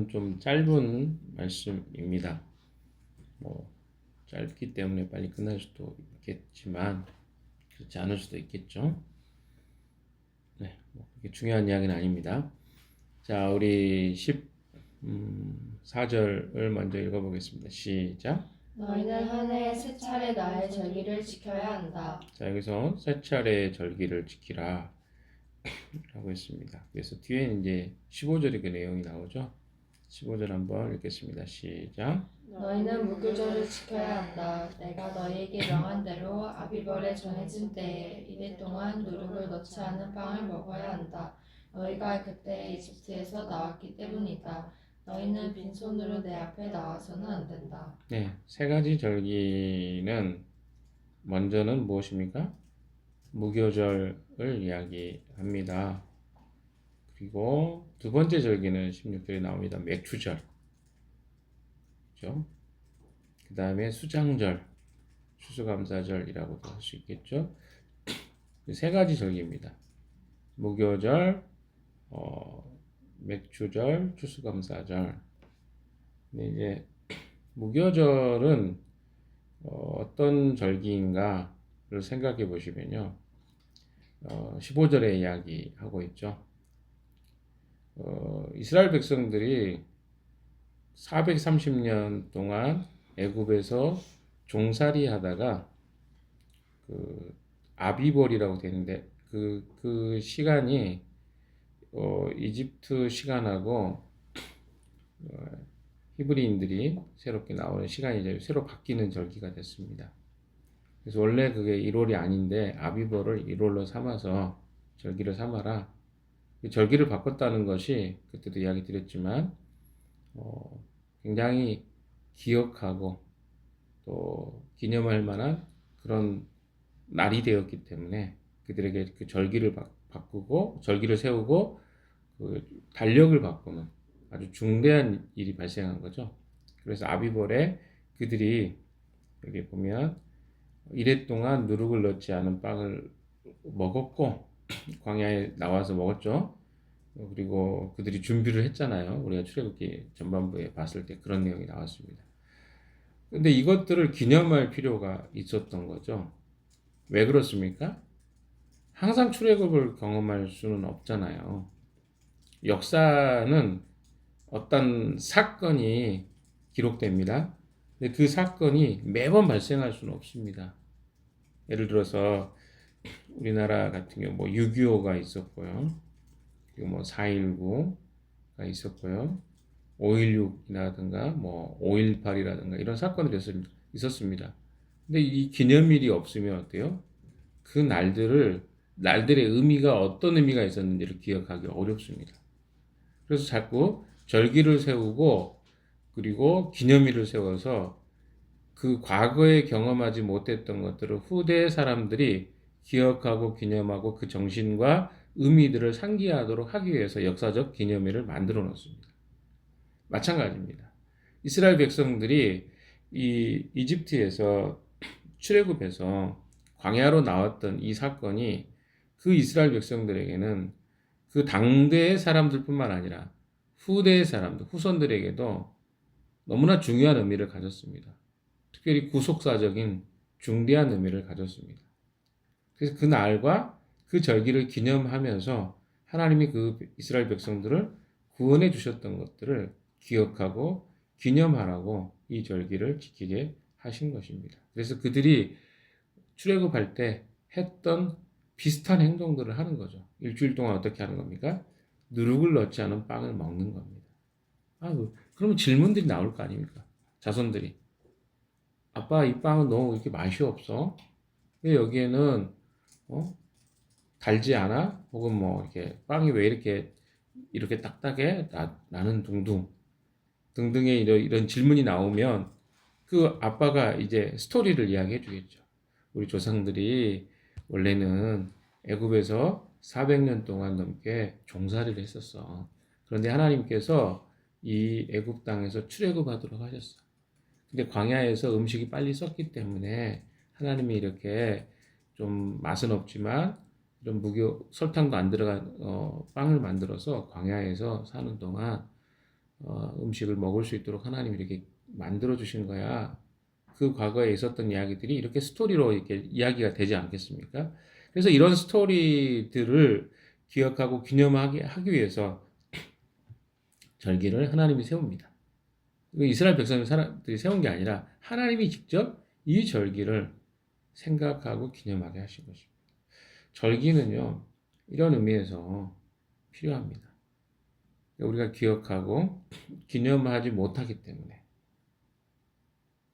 오늘은 좀 짧은 말씀입니다. 뭐 짧기 때문에 빨리 끝날 수도 있겠지만 그렇지 않을 수도 있겠죠. 네, 뭐 그렇게 중요한 이야기는 아닙니다. 자, 우리 14절을 먼저 읽어보겠습니다. 시작. 너희는 한 해에 세 차례 나의 절기를 지켜야 한다. 자, 여기서 세 차례 절기를 지키라 라고 했습니다. 그래서 뒤에 이제 15절의 그 내용이 나오죠. 15절 한번 읽겠습니다. 시작. 너희는 무교절을 지켜야 한다. 내가 너희에게 명한 대로 아비벌에 정해진 때에 이래 동안 누룩을 넣지 않은 빵을 먹어야 한다. 너희가 그때 이집트에서 나왔기 때문이다. 너희는 빈손으로 내 앞에 나와서는 안 된다. 네, 세 가지 절기는 먼저는 무엇입니까? 무교절을 이야기합니다. 그리고 두 번째 절기는 16절에 나옵니다. 맥추절. 그죠? 그 다음에 수장절, 추수감사절이라고도 할 수 있겠죠. 세 가지 절기입니다. 무교절, 맥추절, 추수감사절. 근데 이제 무교절은 어떤 절기인가를 생각해 보시면요. 15절에 이야기하고 있죠. 이스라엘 백성들이 430년 동안 애굽에서 종살이 하다가 그 아비벌이라고 되는데 그 시간이 이집트 시간하고 히브리인들이 새롭게 나오는 시간이 이제 새로 바뀌는 절기가 됐습니다. 그래서 원래 그게 1월이 아닌데 아비벌을 1월로 삼아서 절기를 삼아라. 절기를 바꿨다는 것이 그때도 이야기 드렸지만 굉장히 기억하고 또 기념할 만한 그런 날이 되었기 때문에 그들에게 그 절기를 바꾸고 절기를 세우고 그 달력을 바꾸는 아주 중대한 일이 발생한 거죠. 그래서 아비벌에 그들이 여기 보면 이래 동안 누룩을 넣지 않은 빵을 먹었고 광야에 나와서 먹었죠. 그리고 그들이 준비를 했잖아요. 우리가 출애굽기 전반부에 봤을 때 그런 내용이 나왔습니다. 근데 이것들을 기념할 필요가 있었던 거죠. 왜 그렇습니까? 항상 출애굽을 경험할 수는 없잖아요. 역사는 어떤 사건이 기록됩니다. 근데 그 사건이 매번 발생할 수는 없습니다. 예를 들어서 우리나라 같은 경우 뭐 6.25가 있었고요. 그리고 뭐 4.19가 있었고요. 5.16이라든가 뭐 5.18이라든가 이런 사건들이 있었습니다. 근데 이 기념일이 없으면 어때요? 그 날들의 의미가 어떤 의미가 있었는지를 기억하기 어렵습니다. 그래서 자꾸 절기를 세우고 그리고 기념일을 세워서 그 과거에 경험하지 못했던 것들을 후대 사람들이 기억하고 기념하고 그 정신과 의미들을 상기하도록 하기 위해서 역사적 기념일을 만들어 놓습니다. 마찬가지입니다. 이스라엘 백성들이 이 이집트에서 출애굽해서 광야로 나왔던 이 사건이 그 이스라엘 백성들에게는 그 당대의 사람들뿐만 아니라 후대의 사람들, 후손들에게도 너무나 중요한 의미를 가졌습니다. 특별히 구속사적인 중대한 의미를 가졌습니다. 그래서 그 날과 그 절기를 기념하면서 하나님이 그 이스라엘 백성들을 구원해 주셨던 것들을 기억하고 기념하라고 이 절기를 지키게 하신 것입니다. 그래서 그들이 출애굽할 때 했던 비슷한 행동들을 하는 거죠. 일주일 동안 어떻게 하는 겁니까? 누룩을 넣지 않은 빵을 먹는 겁니다. 그러면 질문들이 나올 거 아닙니까? 자손들이. 아빠, 이 빵은 너무 이렇게 맛이 없어? 왜 여기에는 달지 않아? 혹은 뭐 이렇게 빵이 왜 이렇게 딱딱해? 나는 둥둥 등등의 이런 질문이 나오면 그 아빠가 이제 스토리를 이야기해 주겠죠. 우리 조상들이 원래는 애굽에서 400년 동안 넘게 종살이를 했었어. 그런데 하나님께서 이 애굽 땅에서 출애굽하도록 하셨어. 근데 광야에서 음식이 빨리 썩기 때문에 하나님이 이렇게 좀 맛은 없지만 이런 설탕도 안 들어간 빵을 만들어서 광야에서 사는 동안 음식을 먹을 수 있도록 하나님이 이렇게 만들어 주신 거야. 그 과거에 있었던 이야기들이 이렇게 스토리로 이렇게 이야기가 되지 않겠습니까? 그래서 이런 스토리들을 기억하고 하기 위해서 절기를 하나님이 세웁니다. 이스라엘 백성들이 세운 게 아니라 하나님이 직접 이 절기를 생각하고 기념하게 하신 것입니다. 절기는요, 이런 의미에서 필요합니다. 우리가 기억하고 기념하지 못하기 때문에.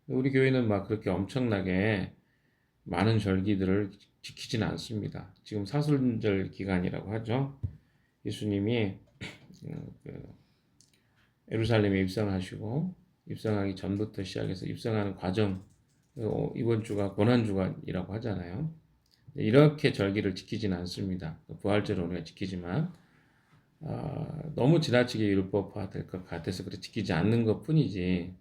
우리 교회는 막 그렇게 엄청나게 많은 절기들을 지키지는 않습니다. 지금 사순절 기간이라고 하죠. 예수님이 예루살렘에 입성하시고 입성하기 전부터 시작해서 입성하는 과정, 이번 주가 고난주간이라고 하잖아요. 이렇게 절기를 지키지는 않습니다. 부활절을 우리가 지키지만 너무 지나치게 율법화될 것 같아서 그래 지키지 않는 것 뿐이지.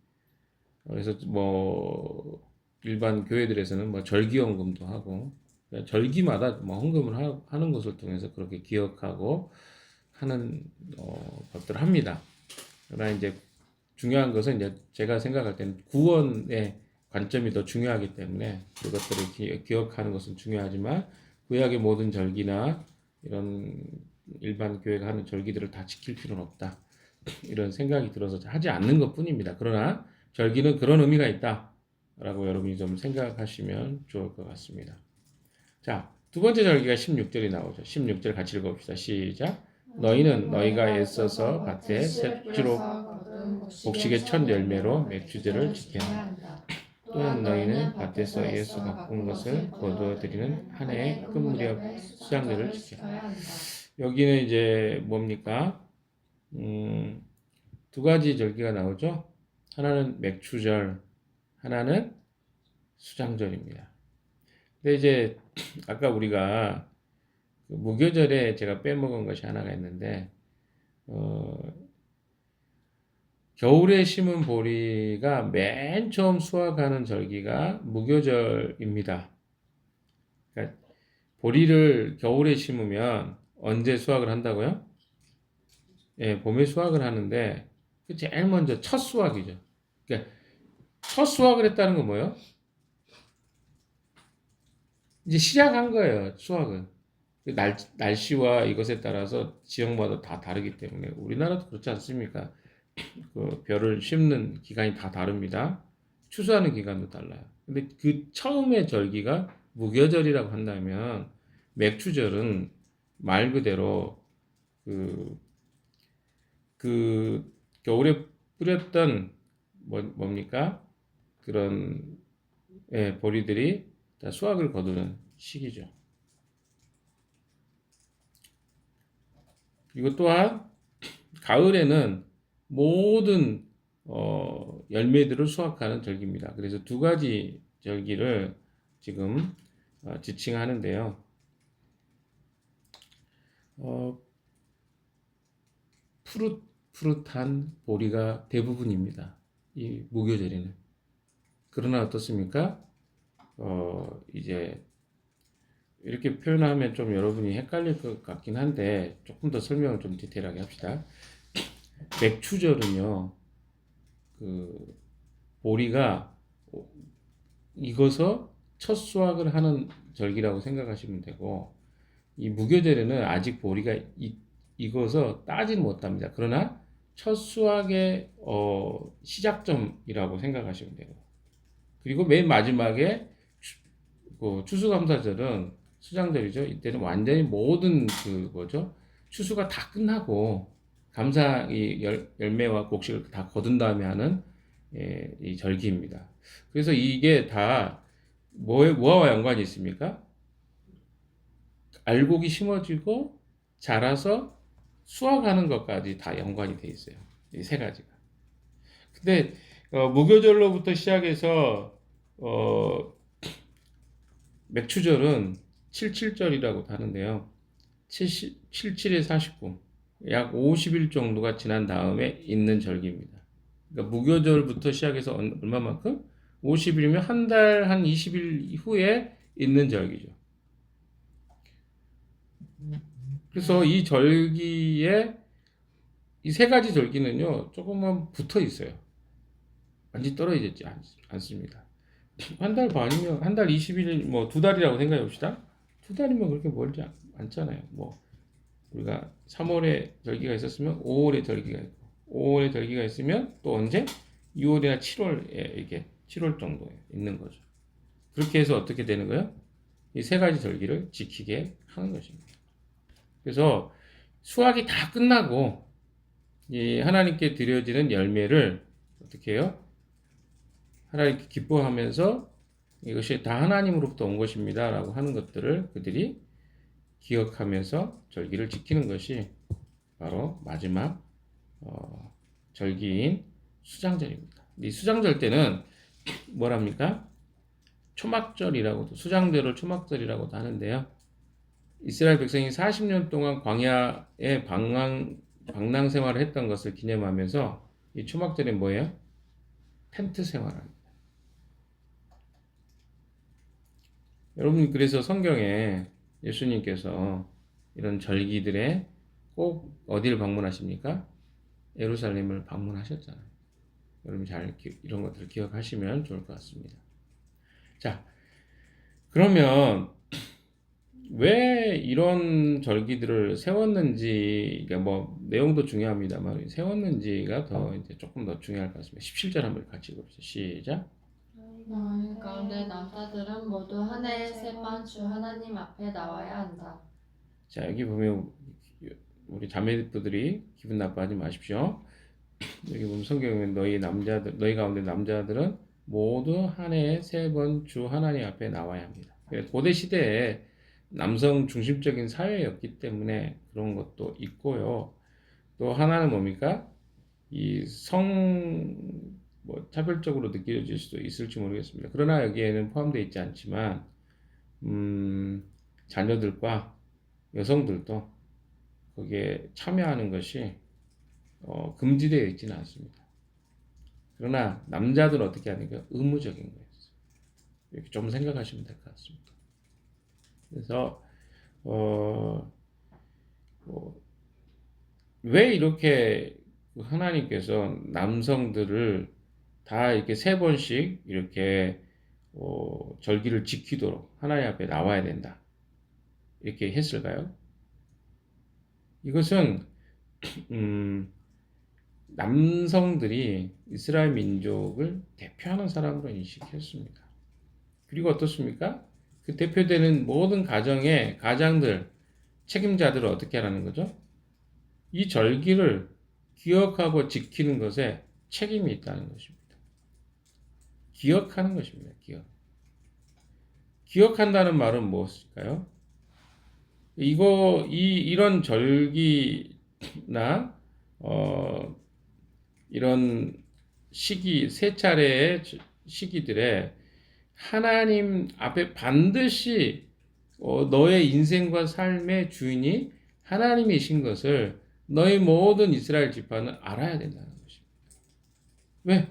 그래서 뭐 일반 교회들에서는 뭐 절기헌금도 하고 절기마다 뭐 헌금을 하는 것을 통해서 그렇게 기억하고 하는 것들을 합니다. 그러나 이제 중요한 것은 이제 제가 생각할 때는 구원의 관점이 더 중요하기 때문에 그것들을 기억하는 것은 중요하지만 구약의 모든 절기나 이런 일반 교회가 하는 절기들을 다 지킬 필요는 없다. 이런 생각이 들어서 하지 않는 것 뿐입니다. 그러나 절기는 그런 의미가 있다. 라고 여러분이 좀 생각하시면 좋을 것 같습니다. 자, 두 번째 절기가 16절이 나오죠. 16절 같이 읽어봅시다. 시작. 너희는 너희가 애써서 밭에 셋주로 곡식의 첫 열매로 맥주제를 지켜야 한다. 또한 너희는 밭에서 예수 가꾼 것을 거두어 드리는 한 해의 끝 무렵 수장절을 지켜야 한다. 여기는 이제 뭡니까? 두 가지 절기가 나오죠. 하나는 맥주절, 하나는 수장절입니다. 근데 이제 아까 우리가 무교절에 제가 빼먹은 것이 하나가 있는데 겨울에 심은 보리가 맨 처음 수확하는 절기가 무교절입니다. 그러니까 보리를 겨울에 심으면 언제 수확을 한다고요? 예, 봄에 수확을 하는데 그 제일 먼저 첫 수확이죠. 그러니까 첫 수확을 했다는 건 뭐예요? 이제 시작한 거예요, 수확은. 날씨와 이것에 따라서 지역마다 다 다르기 때문에 우리나라도 그렇지 않습니까? 그 벼를 심는 기간이 다 다릅니다. 추수하는 기간도 달라요. 근데 그 처음의 절기가 무교절이라고 한다면 맥추절은 말 그대로 그 겨울에 뿌렸던 뭡니까? 그런 보리들이 다 수확을 거두는 시기죠. 그리고 또한 가을에는 모든 열매들을 수확하는 절기입니다. 그래서 두 가지 절기를 지금 지칭하는데요. 푸릇한 보리가 대부분입니다. 이 무교절에는. 그러나 어떻습니까? 이제 이렇게 표현하면 좀 여러분이 헷갈릴 것 같긴 한데 조금 더 설명을 좀 디테일하게 합시다. 맥추절은요, 그 보리가 익어서 첫 수확을 하는 절기라고 생각하시면 되고, 이 무교절에는 아직 보리가 익어서 따지는 못합니다. 그러나 첫 수확의 시작점이라고 생각하시면 돼요. 그리고 맨 마지막에 추수감사절은 수장절이죠. 이때는 완전히 모든 추수가 다 끝나고 감사 이 열매와 곡식을 다 거둔 다음에 하는 이 절기입니다. 그래서 이게 다 뭐와 연관이 있습니까? 알곡이 심어지고 자라서 수확하는 것까지 다 연관이 돼 있어요. 이 세 가지가. 근데 무교절로부터 시작해서 맥추절은 77절이라고 하는데요. 77에 49, 약 50일 정도가 지난 다음에 있는 절기입니다. 그러니까 무교절부터 시작해서 얼마만큼? 50일이면 한 달 한 20일 후에 있는 절기죠. 그래서 이 절기에 이 세 가지 절기는요, 조금만 붙어 있어요. 완전히 떨어지지 않습니다. 한 달 반이면, 한 달 20일, 뭐, 두 달이라고 생각해 봅시다. 두 달이면 그렇게 멀지 않잖아요. 뭐, 우리가 3월에 절기가 있었으면 5월에 절기가 있고, 5월에 절기가 있으면 또 언제? 6월이나 7월에 이게 7월 정도에 있는 거죠. 그렇게 해서 어떻게 되는 거예요? 이 세 가지 절기를 지키게 하는 것입니다. 그래서 수확이 다 끝나고 이 하나님께 드려지는 열매를 어떻게 해요? 하나님께 기뻐하면서 이것이 다 하나님으로부터 온 것입니다 라고 하는 것들을 그들이 기억하면서 절기를 지키는 것이 바로 마지막 절기인 수장절입니다. 이 수장절 때는 뭐랍니까? 초막절이라고도, 수장절을 초막절이라고도 하는데요. 이스라엘 백성이 40년 동안 광야에 방랑 생활을 했던 것을 기념하면서 이 초막절이 뭐예요? 텐트 생활합니다. 여러분, 그래서 성경에 예수님께서 이런 절기들에 꼭 어디를 방문하십니까? 예루살렘을 방문하셨잖아요. 여러분 잘 이런 것들을 기억하시면 좋을 것 같습니다. 자, 그러면 왜 이런 절기들을 세웠는지, 그러니까 뭐 내용도 중요합니다만 세웠는지가 더 이제 조금 더 중요할 것 같습니다. 17절 한번 같이 읽어보세요. 시작. 너희 가운데 남자들은 모두 한 해에 세 번 주 하나님 앞에 나와야 한다. 자, 여기 보면 우리 자매들이 기분 나빠하지 마십시오. 여기 보면 성경에 너희 가운데 남자들은 모두 한 해에 세 번 주 하나님 앞에 나와야 합니다. 고대 시대에 남성 중심적인 사회였기 때문에 그런 것도 있고요. 또 하나는 뭡니까? 뭐 차별적으로 느껴질 수도 있을지 모르겠습니다. 그러나 여기에는 포함되어 있지 않지만 자녀들과 여성들도 거기에 참여하는 것이 금지되어 있지는 않습니다. 그러나 남자들은 어떻게 하니까 의무적인 거예요. 이렇게 좀 생각하시면 될 것 같습니다. 그래서 왜 이렇게 하나님께서 남성들을 다 이렇게 세 번씩 이렇게 절기를 지키도록 하나님 앞에 나와야 된다 이렇게 했을까요? 이것은 남성들이 이스라엘 민족을 대표하는 사람으로 인식했습니다. 그리고 어떻습니까? 그 대표되는 모든 가정의 가장들, 책임자들을 어떻게 하라는 거죠? 이 절기를 기억하고 지키는 것에 책임이 있다는 것입니다. 기억하는 것입니다. 기억한다는 말은 무엇일까요? 이런 절기나 이런 시기, 세 차례의 시기들에 하나님 앞에 반드시 너의 인생과 삶의 주인이 하나님이신 것을 너희 모든 이스라엘 지파는 알아야 된다는 것입니다. 왜?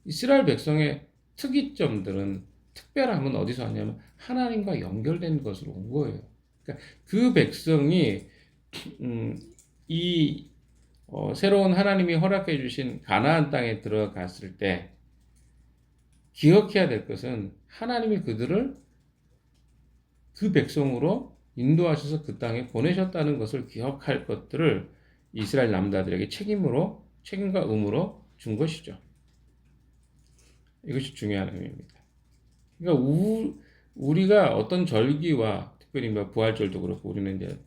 이스라엘 백성의 특이점들은 특별함은 어디서 왔냐면 하나님과 연결된 것으로 온 거예요. 그러니까 그 백성이 새로운 하나님이 허락해 주신 가나안 땅에 들어갔을 때 기억해야 될 것은 하나님이 그들을 그 백성으로 인도하셔서 그 땅에 보내셨다는 것을 기억할 것들을 이스라엘 남자들에게 책임과 의무로 준 것이죠. 이것이 중요한 의미입니다. 그러니까 우리가 어떤 절기와 특별히 뭐 부활절도 그렇고 우리는 이제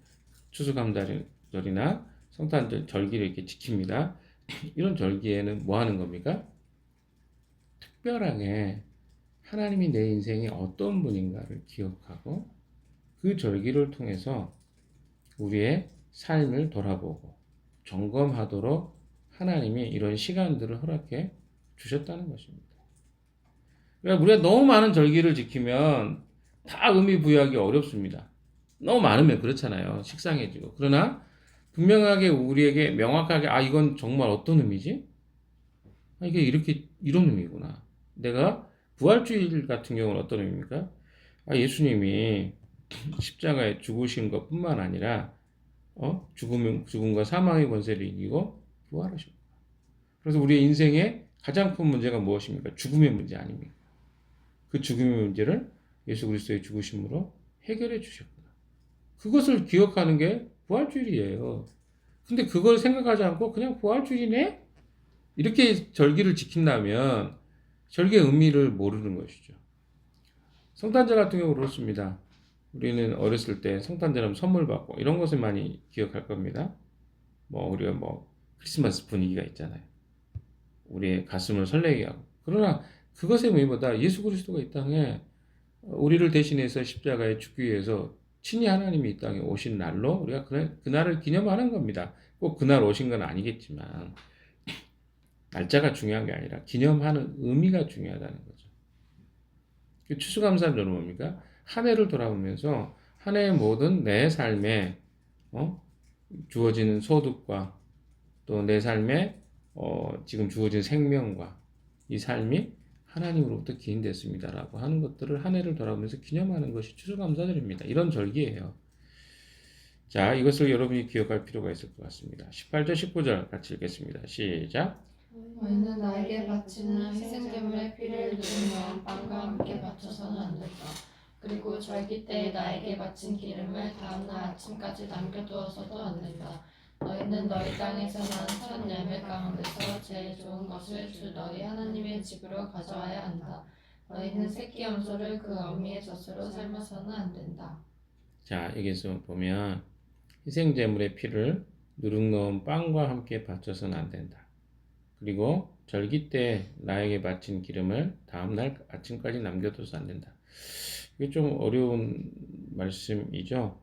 추수감사절이나 성탄절 절기를 이렇게 지킵니다. 이런 절기에는 뭐 하는 겁니까? 특별하게 하나님이 내 인생에 어떤 분인가를 기억하고 그 절기를 통해서 우리의 삶을 돌아보고 점검하도록 하나님이 이런 시간들을 허락해 주셨다는 것입니다. 그러니까 우리가 너무 많은 절기를 지키면 다 의미 부여하기 어렵습니다. 너무 많으면 그렇잖아요. 식상해지고. 그러나 분명하게 우리에게 명확하게 이건 정말 어떤 의미지? 이게 이런 의미구나. 내가 부활주일 같은 경우는 어떤 의미입니까? 예수님이 십자가에 죽으신 것뿐만 아니라 죽음과 사망의 권세를 이기고 부활하셨구나. 그래서 우리의 인생의 가장 큰 문제가 무엇입니까? 죽음의 문제 아닙니까? 그 죽음의 문제를 예수 그리스도의 죽으심으로 해결해 주셨구나. 그것을 기억하는 게 부활주일이에요. 근데 그걸 생각하지 않고 그냥 부활주일이네? 이렇게 절기를 지킨다면 절기의 의미를 모르는 것이죠. 성탄절 같은 경우 그렇습니다. 우리는 어렸을 때 성탄절하면 선물 받고 이런 것을 많이 기억할 겁니다. 우리가 크리스마스 분위기가 있잖아요. 우리의 가슴을 설레게 하고. 그러나 그것의 의미보다 예수 그리스도가 이 땅에 우리를 대신해서 십자가에 죽기 위해서 친히 하나님이 이 땅에 오신 날로 우리가 그날을 기념하는 겁니다. 꼭 그날 오신 건 아니겠지만 날짜가 중요한 게 아니라 기념하는 의미가 중요하다는 거죠. 추수감사절은 뭡니까? 한 해를 돌아보면서 한 해의 모든 내 삶에 주어지는 소득과 또 내 삶에 지금 주어진 생명과 이 삶이 하나님으로부터 기인됐습니다라고 하는 것들을 한 해를 돌아보면서 기념하는 것이 추수감사절입니다. 이런 절기예요. 자, 이것을 여러분이 기억할 필요가 있을 것 같습니다. 18절, 19절 같이 읽겠습니다. 시작. 너희는 나에게 바치는 희생제물의 피를 누르며 빵과 함께 바쳐서는 안 된다. 그리고 절기 때에 나에게 바친 기름을 다음날 아침까지 남겨두어서도 안 된다. 너희는 너희 땅에서 난 첫 열매 가운데서 제일 좋은 것을 주 너희 하나님의 집으로 가져와야 한다. 너희는 새끼 염소를 그 어미의 젖으로 삶아서는 안 된다. 자, 여기서 보면 희생제물의 피를 누룩 넣은 빵과 함께 바쳐서는 안 된다. 그리고 절기 때 나에게 바친 기름을 다음날 아침까지 남겨둬서 안 된다. 이게 좀 어려운 말씀이죠.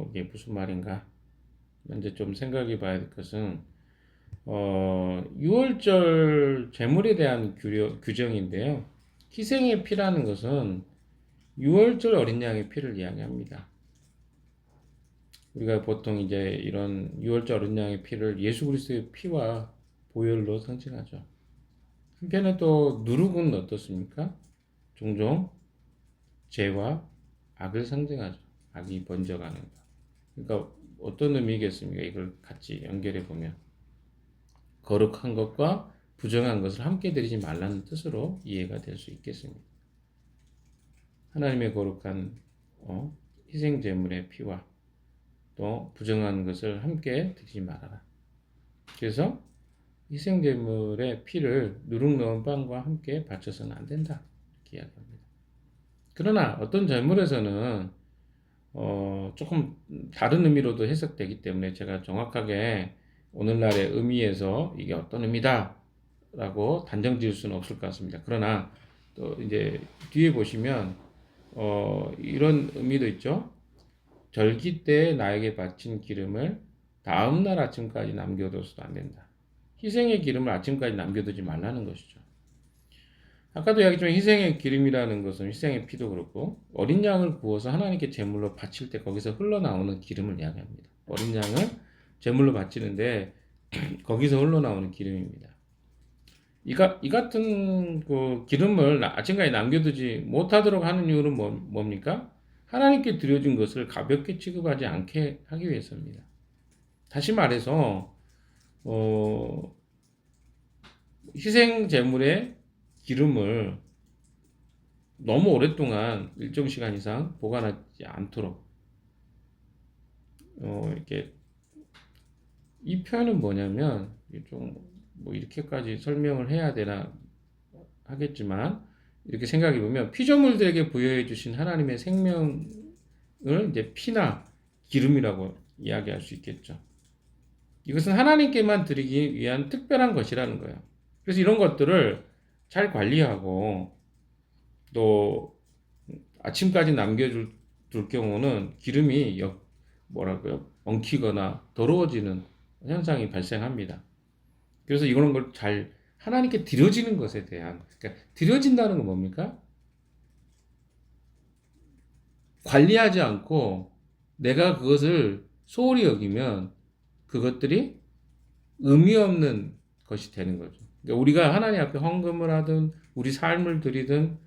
이게 무슨 말인가? 먼저 좀 생각해 봐야 될 것은 6월절 제물에 대한 규정인데요. 희생의 피라는 것은 6월절 어린 양의 피를 이야기합니다. 우리가 보통 이제 이런 6월절 어린 양의 피를 예수 그리스도의 피와 보혈로 상징하죠. 한편에 또 누룩은 어떻습니까? 종종 죄와 악을 상징하죠. 악이 번져가는 것. 그러니까 어떤 의미겠습니까? 이걸 같이 연결해 보면 거룩한 것과 부정한 것을 함께 드리지 말라는 뜻으로 이해가 될 수 있겠습니다. 하나님의 거룩한 희생 제물의 피와 또 부정한 것을 함께 드리지 말아라. 그래서 희생 제물의 피를 누룩 넣은 빵과 함께 바쳐서는 안 된다. 이렇게 이야기합니다. 그러나 어떤 제물에서는 조금 다른 의미로도 해석되기 때문에 제가 정확하게 오늘날의 의미에서 이게 어떤 의미다 라고 단정 지을 수는 없을 것 같습니다. 그러나 또 이제 뒤에 보시면 이런 의미도 있죠. 절기 때 나에게 바친 기름을 다음날 아침까지 남겨둬서도 안 된다. 희생의 기름을 아침까지 남겨두지 말라는 것이죠. 아까도 이야기했지만 희생의 기름이라는 것은 희생의 피도 그렇고 어린 양을 구워서 하나님께 제물로 바칠 때 거기서 흘러나오는 기름을 이야기합니다. 어린 양을 제물로 바치는데 거기서 흘러나오는 기름입니다. 이 같은 그 기름을 아침까지 남겨두지 못하도록 하는 이유는 뭡니까? 하나님께 드려진 것을 가볍게 취급하지 않게 하기 위해서입니다. 다시 말해서 희생 제물의 기름을 너무 오랫동안 일정 시간 이상 보관하지 않도록 이렇게 이 표현은 뭐냐면 좀 이렇게까지 설명을 해야 되나 하겠지만 이렇게 생각해 보면 피조물들에게 부여해 주신 하나님의 생명을 이제 피나 기름이라고 이야기할 수 있겠죠. 이것은 하나님께만 드리기 위한 특별한 것이라는 거예요. 그래서 이런 것들을 잘 관리하고 또 아침까지 남겨둘 경우는 기름이 엉키거나 더러워지는 현상이 발생합니다. 그래서 이런 걸 잘 하나님께 드려지는 것에 대한, 그러니까 드려진다는 건 뭡니까? 관리하지 않고 내가 그것을 소홀히 여기면 그것들이 의미 없는 것이 되는 거죠. 그러니까 우리가 하나님 앞에 헌금을 하든 우리 삶을 드리든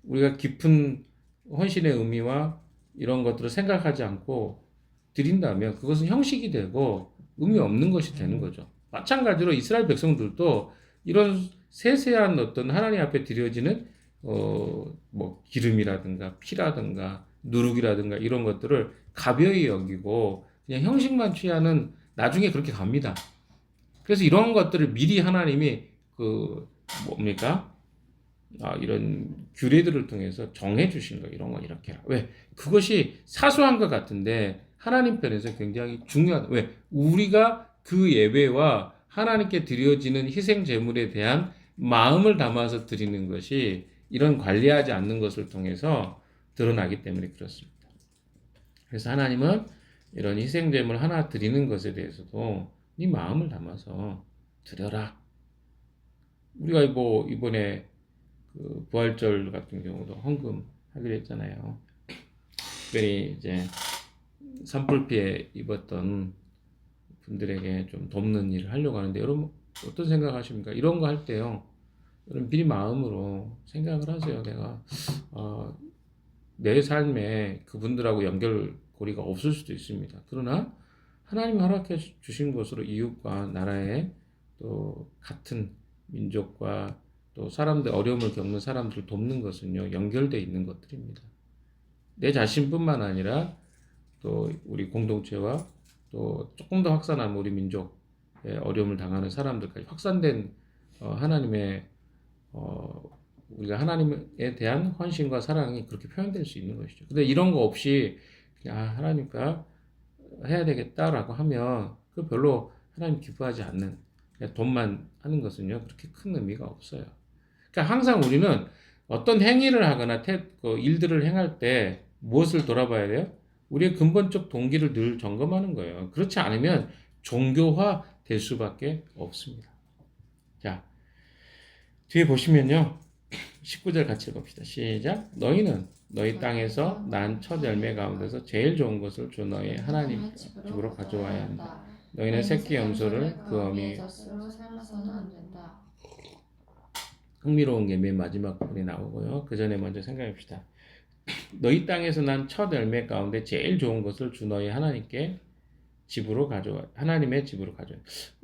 우리가 깊은 헌신의 의미와 이런 것들을 생각하지 않고 드린다면 그것은 형식이 되고 의미 없는 것이 되는 거죠. 마찬가지로 이스라엘 백성들도 이런 세세한 어떤 하나님 앞에 드려지는 뭐 기름이라든가 피라든가 누룩이라든가 이런 것들을 가벼이 여기고 그냥 형식만 취하는 나중에 그렇게 갑니다. 그래서 이런 것들을 미리 하나님이 그 뭡니까? 이런 규례들을 통해서 정해 주신 거 이런 거 이렇게 해라. 왜? 그것이 사소한 것 같은데 하나님 편에서 굉장히 중요하다. 왜? 우리가 그 예배와 하나님께 드려지는 희생 제물에 대한 마음을 담아서 드리는 것이 이런 관리하지 않는 것을 통해서 드러나기 때문에 그렇습니다. 그래서 하나님은 이런 희생 제물 하나 드리는 것에 대해서도 네 마음을 담아서 드려라. 우리가 뭐 이번에 그 부활절 같은 경우도 헌금 하기로 했잖아요. 특별히 이제 산불 피해 입었던 분들에게 좀 돕는 일을 하려고 하는데 여러분 어떤 생각하십니까? 이런 거 할 때요. 여러분 미리 마음으로 생각을 하세요. 내가 내 삶에 그분들하고 연결고리가 없을 수도 있습니다. 그러나 하나님 허락해 주신 것으로 이웃과 나라의 또 같은 민족과 또 사람들 어려움을 겪는 사람들을 돕는 것은요 연결되어 있는 것들입니다. 내 자신뿐만 아니라 또 우리 공동체와 또 조금 더 확산하면 우리 민족의 어려움을 당하는 사람들까지 확산된 하나님의 우리가 하나님에 대한 헌신과 사랑이 그렇게 표현될 수 있는 것이죠. 근데 이런 거 없이 그냥 하나님과 해야 되겠다라고 하면 그 별로 하나님 기뻐하지 않는 그냥 돈만 하는 것은요 그렇게 큰 의미가 없어요. 그러니까 항상 우리는 어떤 행위를 하거나 일들을 행할 때 무엇을 돌아봐야 돼요? 우리의 근본적 동기를 늘 점검하는 거예요. 그렇지 않으면 종교화 될 수밖에 없습니다. 자, 뒤에 보시면요. 19절 같이 봅시다. 시작. 너희는 너희 땅에서 난 첫 열매 가운데서 제일 좋은 것을 주 너희 하나님 집으로 가져와야 한다. 너희는 새끼 염소를 그 어미 젖으로 삶아서는 안 된다. 흥미로운 게 맨 마지막 부분이 나오고요. 그 전에 먼저 생각해 봅시다. 너희 땅에서 난 첫 열매 가운데 제일 좋은 것을 주 너희 하나님께 집으로 가져와 하나님의 집으로 가져와.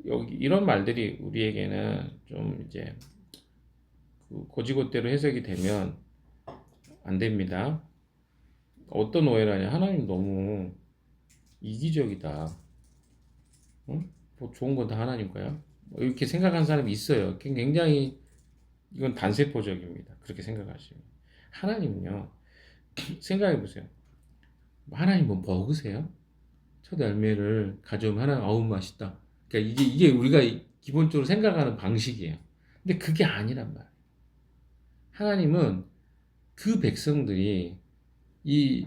여기 이런 말들이 우리에게는 좀 이제 그 고지고대로 해석이 되면 안 됩니다. 어떤 오해를 하냐? 하나님 너무 이기적이다. 응? 뭐 좋은 건 다 하나님 거야? 뭐 이렇게 생각하는 사람이 있어요. 굉장히 이건 단세포적입니다. 그렇게 생각하시면 하나님은요. 생각해 보세요. 하나님 뭐 먹으세요? 첫 열매를 가져오면 하나님 아우 맛있다. 그러니까 이게 우리가 기본적으로 생각하는 방식이에요. 근데 그게 아니란 말이에요. 하나님은 그 백성들이 이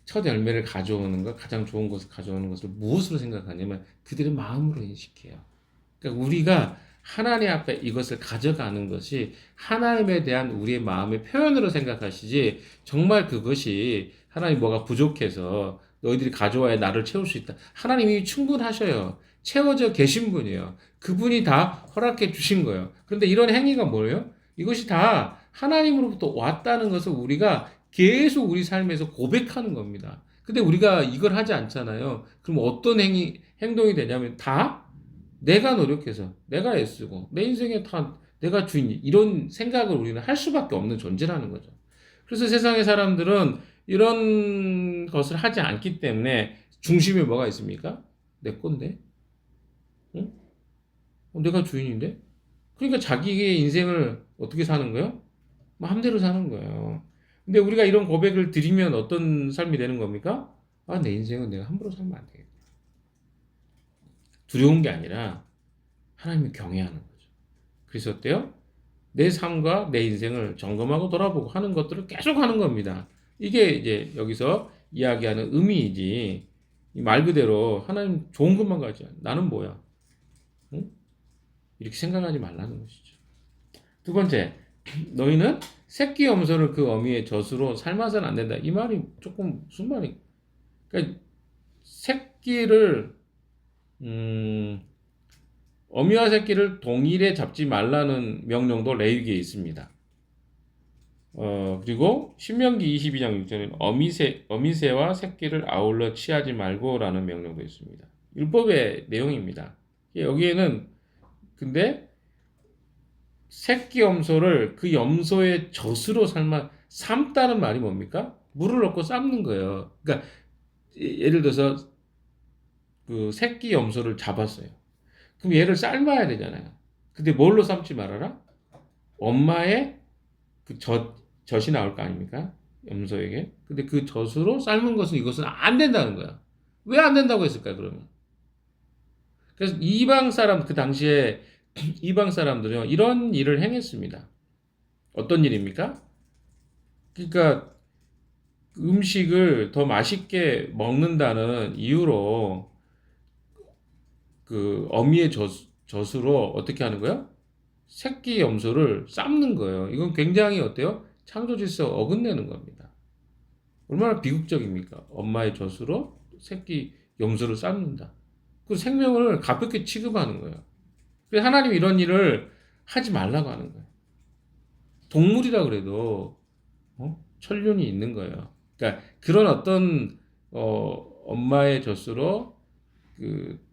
첫 열매를 가져오는 것, 가장 좋은 것을 가져오는 것을 무엇으로 생각하냐면 그들의 마음으로 인식해요. 그러니까 우리가 하나님 앞에 이것을 가져가는 것이 하나님에 대한 우리의 마음의 표현으로 생각하시지 정말 그것이 하나님 뭐가 부족해서 너희들이 가져와야 나를 채울 수 있다. 하나님이 충분하셔요. 채워져 계신 분이에요. 그분이 다 허락해 주신 거예요. 그런데 이런 행위가 뭐예요? 이것이 다 하나님으로부터 왔다는 것을 우리가 계속 우리 삶에서 고백하는 겁니다. 근데 우리가 이걸 하지 않잖아요. 그럼 어떤 행동이 되냐면 다 내가 노력해서, 내가 애쓰고, 내 인생에 다 내가 주인이 이런 생각을 우리는 할 수밖에 없는 존재라는 거죠. 그래서 세상의 사람들은 이런 것을 하지 않기 때문에 중심에 뭐가 있습니까? 내 건데? 응? 내가 주인인데? 그러니까 자기의 인생을 어떻게 사는 거예요? 마음대로 사는 거예요. 근데 우리가 이런 고백을 드리면 어떤 삶이 되는 겁니까? 내 인생은 내가 함부로 살면 안 되겠다. 두려운 게 아니라 하나님을 경외하는 거죠. 그래서 어때요? 내 삶과 내 인생을 점검하고 돌아보고 하는 것들을 계속 하는 겁니다. 이게 이제 여기서 이야기하는 의미이지 말 그대로 하나님 좋은 것만 가져. 나는 뭐야? 응? 이렇게 생각하지 말라는 것이죠. 두 번째, 너희는 새끼 염소를 그 어미의 젖으로 삶아서는 안 된다. 이 말이 조금 무슨 말이? 그러니까 새끼를 어미와 새끼를 동일에 잡지 말라는 명령도 레위기에 있습니다. 그리고 신명기 22장 6절에는 어미새와 새끼를 아울러 취하지 말고라는 명령도 있습니다. 율법의 내용입니다. 여기에는 근데 새끼 염소를 그 염소의 젖으로 삶다는 말이 뭡니까? 물을 넣고 삶는 거예요. 그러니까 예를 들어서 그 새끼 염소를 잡았어요. 그럼 얘를 삶아야 되잖아요. 근데 뭘로 삶지 말아라? 엄마의 그 젖이 나올 거 아닙니까? 염소에게. 근데 그 젖으로 삶은 것은 이것은 안 된다는 거야. 왜 안 된다고 했을까, 그러면? 그래서 이방 사람, 그 당시에 이방 사람들은 이런 일을 행했습니다. 어떤 일입니까? 그러니까 음식을 더 맛있게 먹는다는 이유로 그 어미의 젖으로 어떻게 하는 거야? 새끼 염소를 삶는 거예요. 이건 굉장히 어때요? 창조 질서 어긋내는 겁니다. 얼마나 비극적입니까? 엄마의 젖으로 새끼 염소를 삶는다. 그 생명을 가볍게 취급하는 거예요. 그래서 하나님 이런 일을 하지 말라고 하는 거예요. 동물이라 그래도 천륜이 있는 거예요. 그러니까 그런 어떤 엄마의 젖으로 그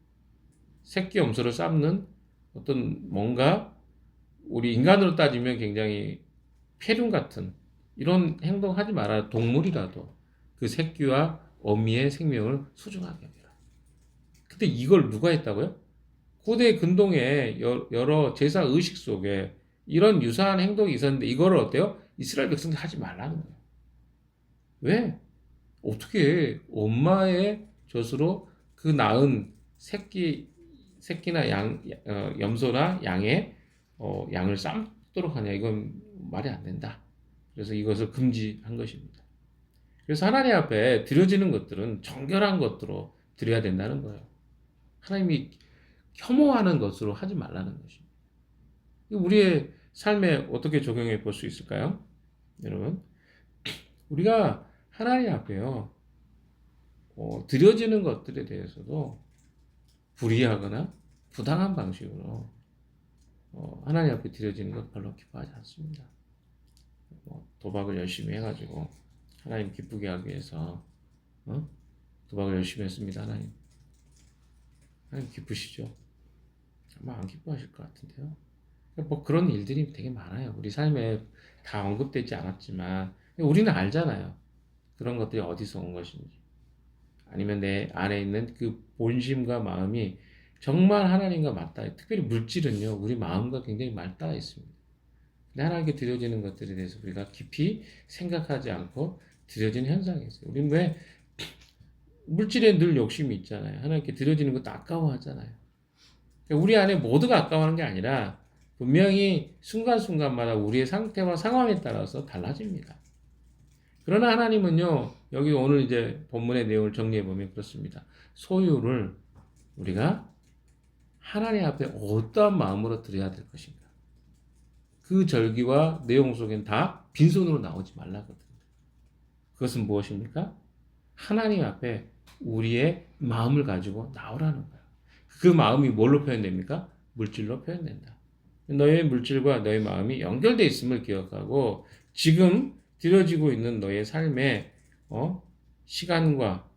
새끼 염소를 삶는 어떤 뭔가 우리 인간으로 따지면 굉장히 폐륜 같은 이런 행동하지 말아야 동물이라도 그 새끼와 어미의 생명을 소중하게 여기라. 근데 이걸 누가 했다고요? 고대 근동의 여러 제사 의식 속에 이런 유사한 행동이 있었는데 이거를 어때요? 이스라엘 백성들 하지 말라는 거예요. 왜? 어떻게 엄마의 젖으로 그 낳은 새끼나 염소나 양의 양을 삶도록 하냐? 이건 말이 안 된다. 그래서 이것을 금지한 것입니다. 그래서 하나님 앞에 드려지는 것들은 정결한 것으로 드려야 된다는 거예요. 하나님이 혐오하는 것으로 하지 말라는 것입니다. 우리의 삶에 어떻게 적용해 볼 수 있을까요? 여러분, 우리가 하나님 앞에요, 드려지는 것들에 대해서도 불이하거나 부당한 방식으로 하나님 앞에 드려지는 것 별로 기뻐하지 않습니다. 도박을 열심히 해가지고 하나님 기쁘게 하기 위해서 도박을 열심히 했습니다. 하나님 기쁘시죠? 아마 안 기뻐하실 것 같은데요. 뭐 그런 일들이 되게 많아요. 우리 삶에 다 언급되지 않았지만 우리는 알잖아요. 그런 것들이 어디서 온 것인지. 아니면 내 안에 있는 그 본심과 마음이 정말 하나님과 맞닿아 있다. 특별히 물질은요, 우리 마음과 굉장히 맞닿아 있습니다. 근데 하나님께 드려지는 것들에 대해서 우리가 깊이 생각하지 않고 드려지는 현상이 있어요. 우리는 왜 물질에 늘 욕심이 있잖아요. 하나님께 드려지는 것도 아까워하잖아요. 그러니까 우리 안에 모두가 아까워하는 게 아니라 분명히 순간순간마다 우리의 상태와 상황에 따라서 달라집니다. 그러나 하나님은요, 여기 오늘 이제 본문의 내용을 정리해 보면 그렇습니다. 소유를 우리가 하나님 앞에 어떠한 마음으로 드려야 될 것인가. 그 절기와 내용 속엔 다 빈손으로 나오지 말라거든요. 그것은 무엇입니까? 하나님 앞에 우리의 마음을 가지고 나오라는 거예요. 그 마음이 뭘로 표현됩니까? 물질로 표현된다. 너의 물질과 너의 마음이 연결되어 있음을 기억하고 지금 드려지고 있는 너의 삶에 시간과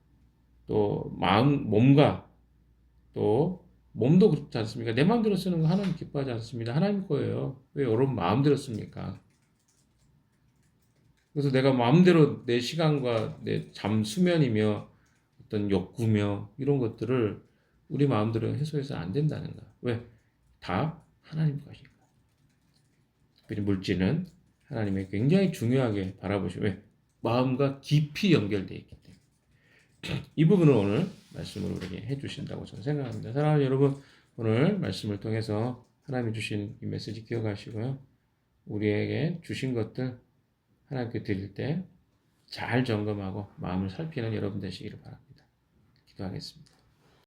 또 마음, 몸과 또 몸도 그렇지 않습니까? 내 마음대로 쓰는 거 하나님 기뻐하지 않습니다. 하나님 거예요. 왜 여러분 마음대로 씁니까? 그래서 내가 마음대로 내 시간과 내 수면이며 어떤 욕구며 이런 것들을 우리 마음대로 해소해서 안 된다는 거야. 왜? 다 하나님 것이니까. 특별히 물질은 하나님의 굉장히 중요하게 바라보시고 왜? 마음과 깊이 연결되어 있기 때문에. 이 부분을 오늘 말씀으로 우리에게 해주신다고 저는 생각합니다. 사랑하는 여러분, 오늘 말씀을 통해서 하나님이 주신 이 메시지 기억하시고요. 우리에게 주신 것들 하나님께 드릴 때 잘 점검하고 마음을 살피는 여러분 되시기를 바랍니다. 기도하겠습니다.